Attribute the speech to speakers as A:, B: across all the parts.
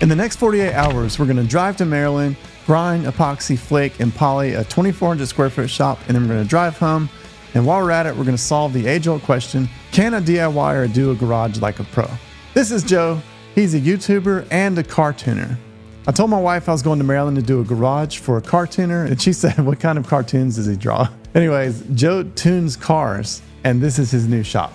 A: In the next 48 hours, we're going to drive to Maryland, grind, epoxy, flake, and poly a 2,400 square foot shop, and then we're going to drive home. And while we're at it, we're going to solve the age-old question, can a DIYer do a garage like a pro? This is Joe. He's a YouTuber and a car tuner. I told my wife I was going to Maryland to do a garage for a car tuner, and she said, what kind of cartoons does he draw? Anyways, Joe tunes cars, and this is his new shop.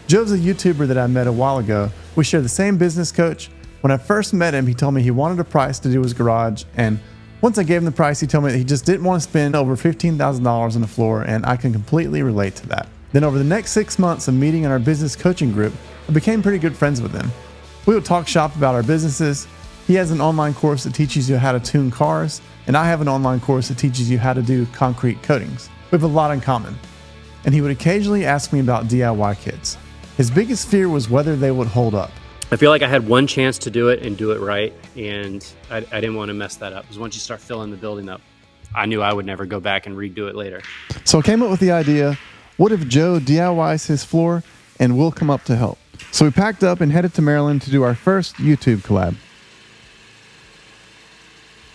A: Joe's a YouTuber that I met a while ago. We share the same business coach. When I first met him, he told me he wanted a price to do his garage, and once I gave him the price, he told me that he just didn't want to spend over $15,000 on the floor, and I can completely relate to that. Then over the next 6 months of meeting in our business coaching group, I became pretty good friends with him. We would talk shop about our businesses. He has an online course that teaches you how to tune cars, and I have an online course that teaches you how to do concrete coatings. We have a lot in common. And he would occasionally ask me about DIY kits. His biggest fear was whether they would hold up.
B: I feel like I had one chance to do it and do it right, and I didn't want to mess that up. Because once you start filling the building up, I knew I would never go back and redo it later.
A: So I came up with the idea, what if Joe DIYs his floor and we'll come up to help? So we packed up and headed to Maryland to do our first YouTube collab.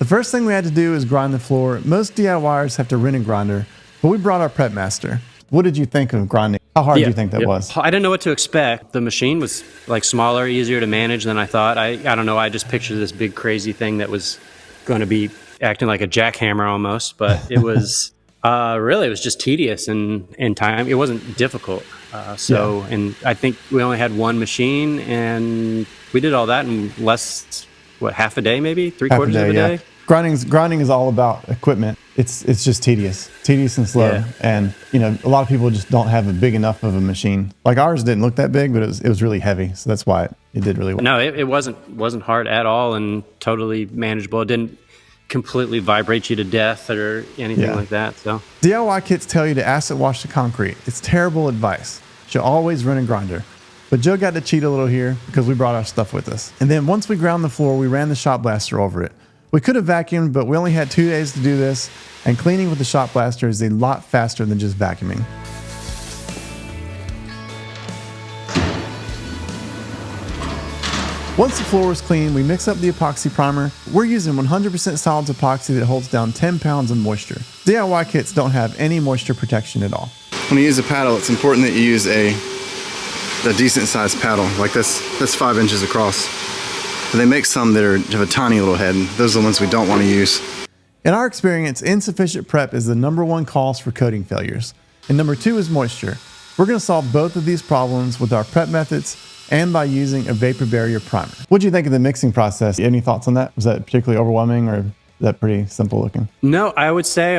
A: The first thing we had to do is grind the floor. Most DIYers have to rent a grinder, but we brought our prep master. What did you think of grinding? How hard do you think that was?
B: I didn't know what to expect. The machine was like smaller, easier to manage than I thought. I don't know. I just pictured this big crazy thing that was going to be acting like a jackhammer almost, but it was really, it was just tedious and time. It wasn't difficult. And I think we only had one machine and we did all that in less, half a day, maybe three-quarters of a day.
A: Grinding is all about equipment. It's just tedious and slow. Yeah. And a lot of people just don't have a big enough of a machine. Like ours didn't look that big, but it was really heavy. So that's why it did really well.
B: No, it wasn't hard at all and totally manageable. It didn't completely vibrate you to death or anything like that. So
A: DIY kits tell you to acid wash the concrete. It's terrible advice. You should always run a grinder. But Joe got to cheat a little here because we brought our stuff with us. And then once we ground the floor, we ran the shop blaster over it. We could have vacuumed, but we only had 2 days to do this, and cleaning with the shop blaster is a lot faster than just vacuuming. Once the floor was clean, we mix up the epoxy primer. We're using 100% solids epoxy that holds down 10 pounds of moisture. DIY kits don't have any moisture protection at all.
C: When you use a paddle, it's important that you use a decent sized paddle, like this 5 inches across. They make some that have a tiny little head, and those are the ones we don't want to use.
A: In our experience, insufficient prep is the #1 cause for coating failures. And number 2 is moisture. We're going to solve both of these problems with our prep methods and by using a vapor barrier primer. What do you think of the mixing process? Any thoughts on that? Was that particularly overwhelming or is that pretty simple looking?
B: No, I would say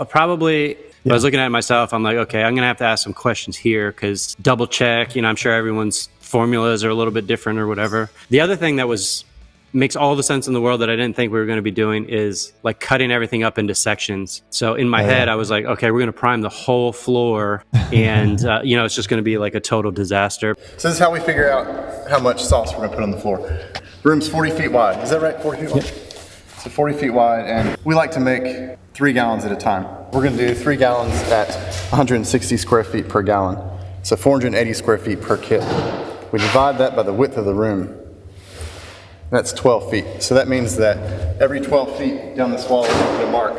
B: probably... I was looking at it myself. I'm like, okay, I'm going to have to ask some questions here because double check, I'm sure everyone's formulas are a little bit different or whatever. The other thing that makes all the sense in the world that I didn't think we were going to be doing is like cutting everything up into sections. So in my head, I was like, okay, we're going to prime the whole floor and, it's just going to be like a total disaster.
C: So this is how we figure out how much sauce we're going to put on the floor. Room's 40 feet wide. Is that right? 40 feet wide? Yep. So 40 feet wide, and we like to make 3 gallons at a time. We're going to do 3 gallons at 160 square feet per gallon. So 480 square feet per kit. We divide that by the width of the room. That's 12 feet. So that means that every 12 feet down this wall, we put a mark.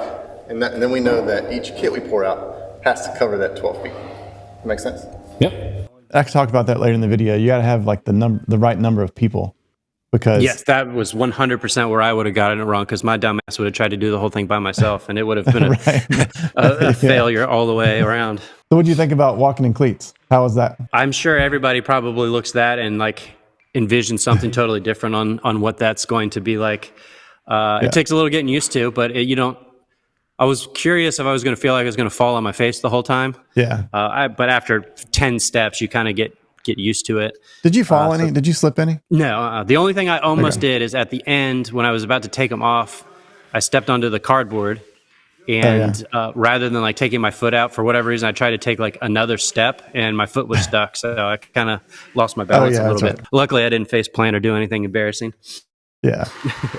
C: And then we know that each kit we pour out has to cover that 12 feet. That make sense?
B: Yep.
A: I can talk about that later in the video. You got to have like the right number of people. Because
B: yes, that was 100% where I would have gotten it wrong because my dumb ass would have tried to do the whole thing by myself and it would have been a failure all the way around.
A: So what do you think about walking in cleats? How was that?
B: I'm sure everybody probably looks that and like envisions something totally different on what that's going to be like. It takes a little getting used to, but I was curious if I was going to feel like I was going to fall on my face the whole time.
A: Yeah.
B: But after 10 steps, you kind of get used to it.
A: Did you fall any? Did you slip any?
B: No. The only thing I almost did is at the end when I was about to take them off, I stepped onto the cardboard and rather than like taking my foot out for whatever reason, I tried to take like another step and my foot was stuck. So I kind of lost my balance a little bit. Right. Luckily, I didn't face plant or do anything embarrassing.
A: Yeah.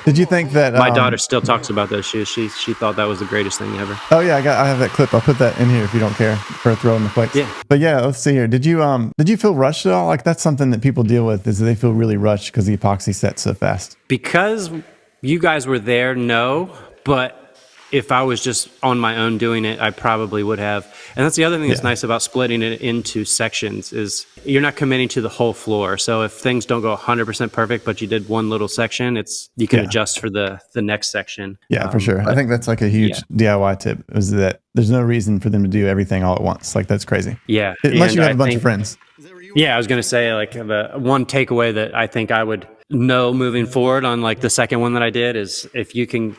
A: Did you think that
B: My daughter still talks about those shoes. She thought that was the greatest thing ever.
A: Oh yeah, I have that clip. I'll put that in here if you don't care for throwing the Flakes.
B: Yeah.
A: But yeah, let's see here. Did you feel rushed at all? Like that's something that people deal with is they feel really rushed because the epoxy sets so fast.
B: Because you guys were there, no, but if I was just on my own doing it, I probably would have. And that's the other thing that's nice about splitting it into sections is you're not committing to the whole floor. So if things don't go 100% perfect, but you did one little section, you can adjust for the next section.
A: Yeah, for sure. I think that's like a huge DIY tip is that there's no reason for them to do everything all at once. Like that's crazy.
B: Yeah.
A: Unless you have a bunch of friends.
B: Yeah, I was going to say like the one takeaway that I think I would know moving forward on like the second one that I did is if you can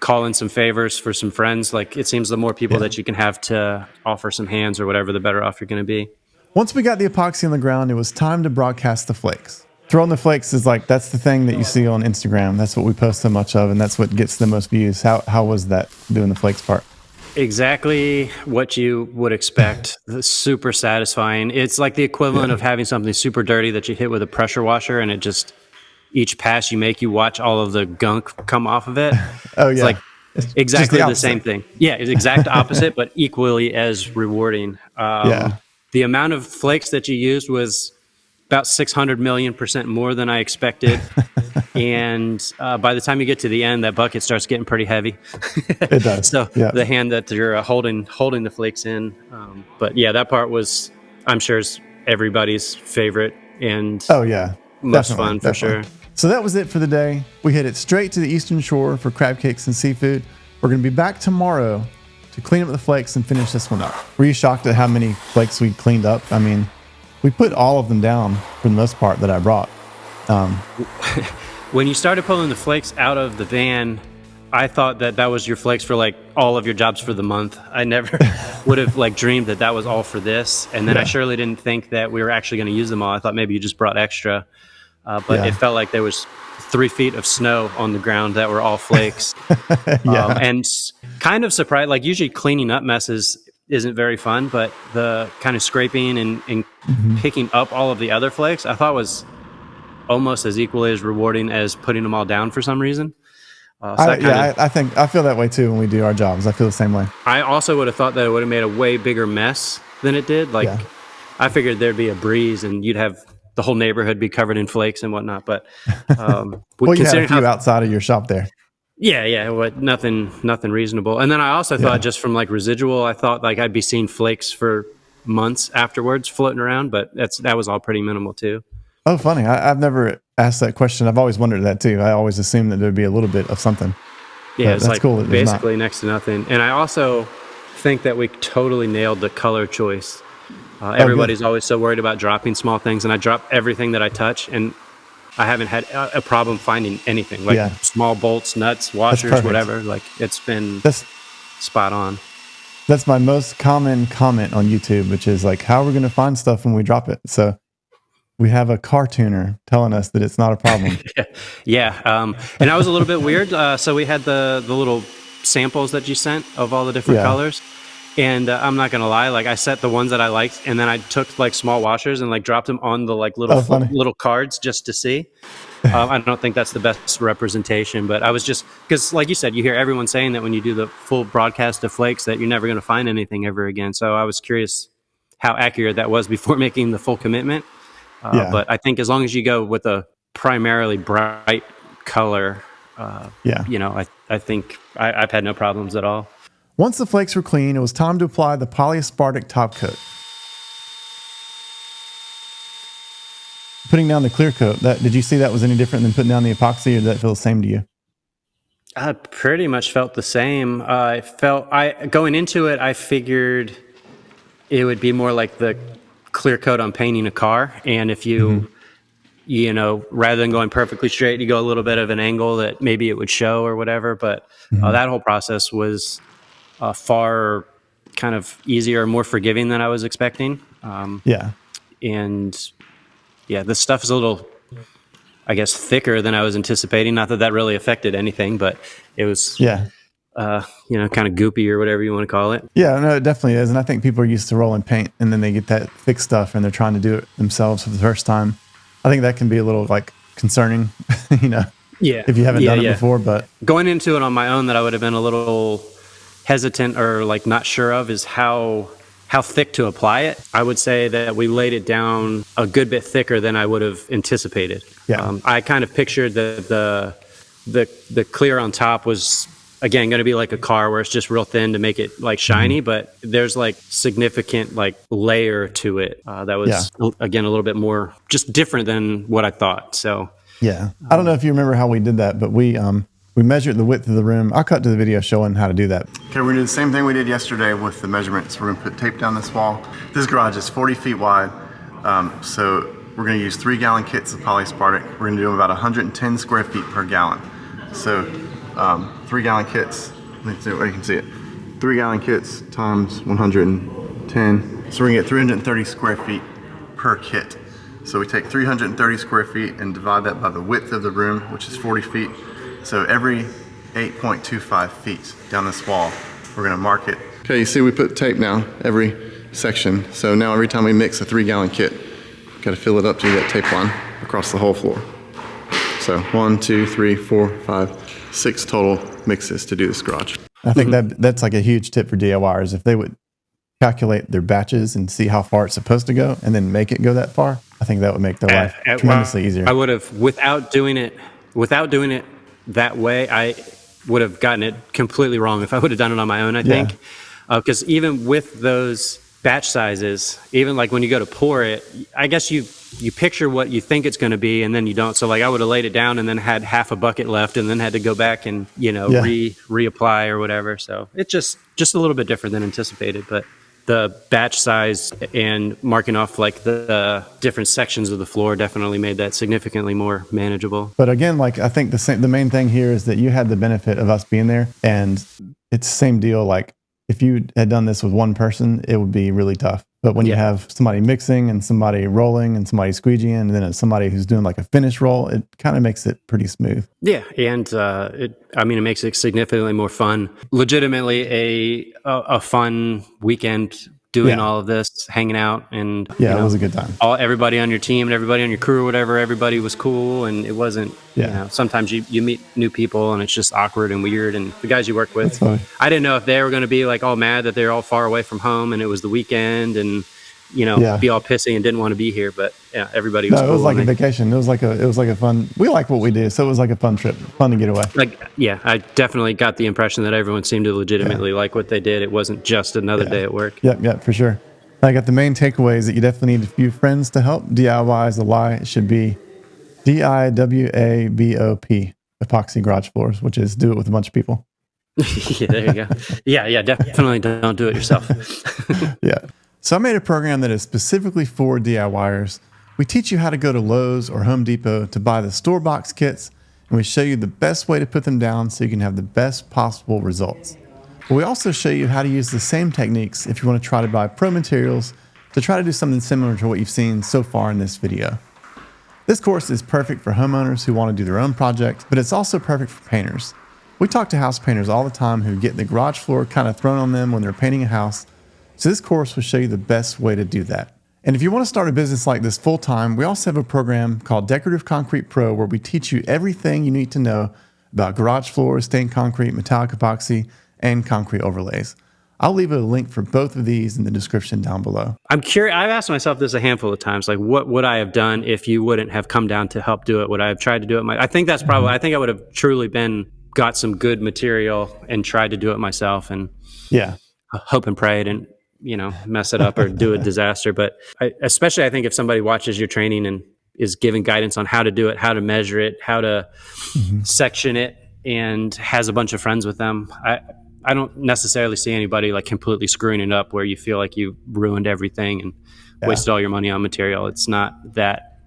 B: call in some favors for some friends, like it seems the more people that you can have to offer some hands or whatever, the better off you're going to be.
A: Once we got the epoxy on the ground, it was time to broadcast the Flakes. Throwing the Flakes is like, that's the thing that you see on Instagram. That's what we post so much of, and that's what gets the most views. How was that, doing the Flakes part?
B: Exactly what you would expect. Super satisfying. It's like the equivalent of having something super dirty that you hit with a pressure washer, and it just, each pass you make, you watch all of the gunk come off of it.
A: Oh yeah.
B: It's like exactly the same thing. Yeah, it's exact opposite, but equally as rewarding. The amount of Flakes that you used was about 600 million% more than I expected. And by the time you get to the end, that bucket starts getting pretty heavy.
A: It does.
B: So the hand that you're holding the Flakes in. But yeah, that part was, I'm sure, is everybody's favorite and most fun for sure.
A: So that was it for the day. We headed straight to the Eastern Shore for crab cakes and seafood. We're going to be back tomorrow to clean up the Flakes and finish this one up. Were you shocked at how many Flakes we cleaned up? I mean, we put all of them down for the most part that I brought.
B: When you started pulling the Flakes out of the van, I thought that was your Flakes for like all of your jobs for the month. I never would have like dreamed that was all for this. And then I surely didn't think that we were actually going to use them all. I thought maybe you just brought extra. But it felt like there was 3 feet of snow on the ground that were all Flakes. And kind of surprised, like usually cleaning up messes isn't very fun, but the kind of scraping and picking up all of the other Flakes, I thought was almost as equally as rewarding as putting them all down for some reason.
A: I feel that way too when we do our jobs. I feel the same way.
B: I also would have thought that it would have made a way bigger mess than it did. Like I figured there'd be a breeze and you'd have the whole neighborhood be covered in Flakes and whatnot. But
A: well, you had a few outside of your shop there.
B: Yeah, nothing reasonable. And then I also thought just from like residual, I thought like I'd be seeing Flakes for months afterwards floating around, but that was all pretty minimal too.
A: Oh, funny. I've never asked that question. I've always wondered that too. I always assumed that there'd be a little bit of something.
B: Yeah, it's like
A: cool
B: basically next to nothing. And I also think that we totally nailed the color choice. Everybody's always so worried about dropping small things, and I drop everything that I touch, and I haven't had a problem finding anything like small bolts, nuts, washers, whatever. Like it's been spot on.
A: That's my most common comment on YouTube, which is like, how are we going to find stuff when we drop it? So we have a car tuner telling us that it's not a problem.
B: And that was a little bit weird. So we had the little samples that you sent of all the different colors. And I'm not going to lie, like I set the ones that I liked, and then I took like small washers and like dropped them on the like little cards just to see. I don't think that's the best representation, but I was just, because like you said, you hear everyone saying that when you do the full broadcast of Flakes that you're never going to find anything ever again. So I was curious how accurate that was before making the full commitment. But I think as long as you go with a primarily bright color, I think I've had no problems at all.
A: Once the Flakes were clean, it was time to apply the Polyaspartic top coat. Putting down the clear coat, did you see that was any different than putting down the epoxy, or did that feel the same to you?
B: I pretty much felt the same. Going into it, I figured it would be more like the clear coat on painting a car. And if you, rather than going perfectly straight, you go a little bit of an angle that maybe it would show or whatever. But that whole process was far kind of easier, more forgiving than I was expecting. This stuff is a little, I guess, thicker than I was anticipating. Not that really affected anything, but it was, kind of goopy or whatever you want to call it.
A: Yeah, no, it definitely is. And I think people are used to rolling paint, and then they get that thick stuff and they're trying to do it themselves for the first time. I think that can be a little like concerning,
B: Yeah.
A: if you haven't done it before. But
B: going into it on my own, that I would have been a little hesitant or like not sure of is how thick to apply it. I would say that we laid it down a good bit thicker than I would have anticipated.
A: Yeah.
B: I kind of pictured that the clear on top was, again, going to be like a car where it's just real thin to make it like shiny, but there's like significant like layer to it that was again a little bit more just different than what I thought. So
A: yeah, I don't know if you remember how we did that, but we measured the width of the room. I'll cut to the video showing how to do that. Okay, we're gonna do the same thing we did yesterday with the measurements. We're gonna put tape down this wall. This garage is 40 feet wide, so we're gonna use 3-gallon kits of Polyaspartic. We're gonna do about 110 square feet per gallon. So 3-gallon kits, you can see it. 3-gallon kits times 110. So we're gonna get 330 square feet per kit. So we take 330 square feet and divide that by the width of the room, which is 40 feet. So every 8.25 feet down this wall, we're gonna mark it. Okay, you see we put tape now, every section. So now every time we mix a 3-gallon kit, gotta fill it up to that tape line across the whole floor. So 1, 2, 3, 4, 5, 6 total mixes to do this garage. I think that's like a huge tip for DIYers. If they would calculate their batches and see how far it's supposed to go and then make it go that far, I think that would make their life tremendously easier.
B: I would have, without doing it that way, I would have gotten it completely wrong if I would have done it on my own, I think. Because even with those batch sizes, even like when you go to pour it, I guess you picture what you think it's going to be and then you don't. So like I would have laid it down and then had half a bucket left and then had to go back and, reapply or whatever. So it's just a little bit different than anticipated, but the batch size and marking off like the different sections of the floor definitely made that significantly more manageable.
A: But again, like I think the main thing here is that you had the benefit of us being there, and it's the same deal. Like if you had done this with one person, it would be really tough. But when you have somebody mixing and somebody rolling and somebody squeegeeing and then it's somebody who's doing like a finish roll, it kind of makes it pretty smooth. Yeah,
B: and it makes it significantly more fun. Legitimately a fun weekend doing all of this, hanging out, and
A: it was a good time.
B: Everybody on your team and everybody on your crew or whatever, everybody was cool, and it wasn't. Sometimes you meet new people and it's just awkward and weird. And the guys you work with, I didn't know if they were going to be like all mad that they're all far away from home and it was the weekend and be all pissy and didn't want to be here. But everybody was.
A: No,
B: cool.
A: It was like a vacation. It was like a fun. We like what we do, so it was like a fun trip, fun to get away.
B: I definitely got the impression that everyone seemed to legitimately like what they did. It wasn't just another day at work.
A: Yeah, for sure. I got the main takeaways that you definitely need a few friends to help. DIY is a lie. It should be DIWABOP, epoxy garage floors, which is do it with a bunch of people.
B: There you go. Yeah, definitely don't do it yourself.
A: So I made a program that is specifically for DIYers. We teach you how to go to Lowe's or Home Depot to buy the store box kits, and we show you the best way to put them down so you can have the best possible results. But we also show you how to use the same techniques if you want to try to buy pro materials to try to do something similar to what you've seen so far in this video. This course is perfect for homeowners who want to do their own project, but it's also perfect for painters. We talk to house painters all the time who get the garage floor kind of thrown on them when they're painting a house. So this course will show you the best way to do that. And if you want to start a business like this full time, we also have a program called Decorative Concrete Pro where we teach you everything you need to know about garage floors, stained concrete, metallic epoxy, and concrete overlays. I'll leave a link for both of these in the description down below.
B: I'm curious. I've asked myself this a handful of times, like what would I have done if you wouldn't have come down to help do it? Would I have tried to do it? I think that's probably, I think I would have truly got some good material and tried to do it myself and hope and pray and mess it up or do a disaster. But especially I think if somebody watches your training and is giving guidance on how to do it, how to measure it, how to section it, and has a bunch of friends with them, I don't necessarily see anybody like completely screwing it up where you feel like you ruined everything and wasted all your money on material. It's not that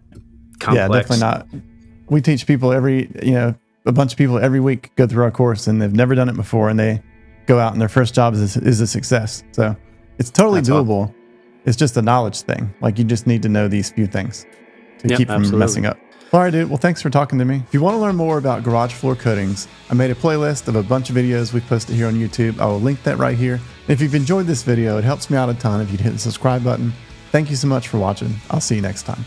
B: complex.
A: Yeah, definitely not. We teach people a bunch of people every week go through our course and they've never done it before and they go out and their first job is a success. So it's totally doable. Awesome. It's just a knowledge thing. Like you just need to know these few things to keep from messing up. All right, dude. Well, thanks for talking to me. If you want to learn more about garage floor coatings, I made a playlist of a bunch of videos we posted here on YouTube. I will link that right here. And if you've enjoyed this video, it helps me out a ton if you'd hit the subscribe button. Thank you so much for watching. I'll see you next time.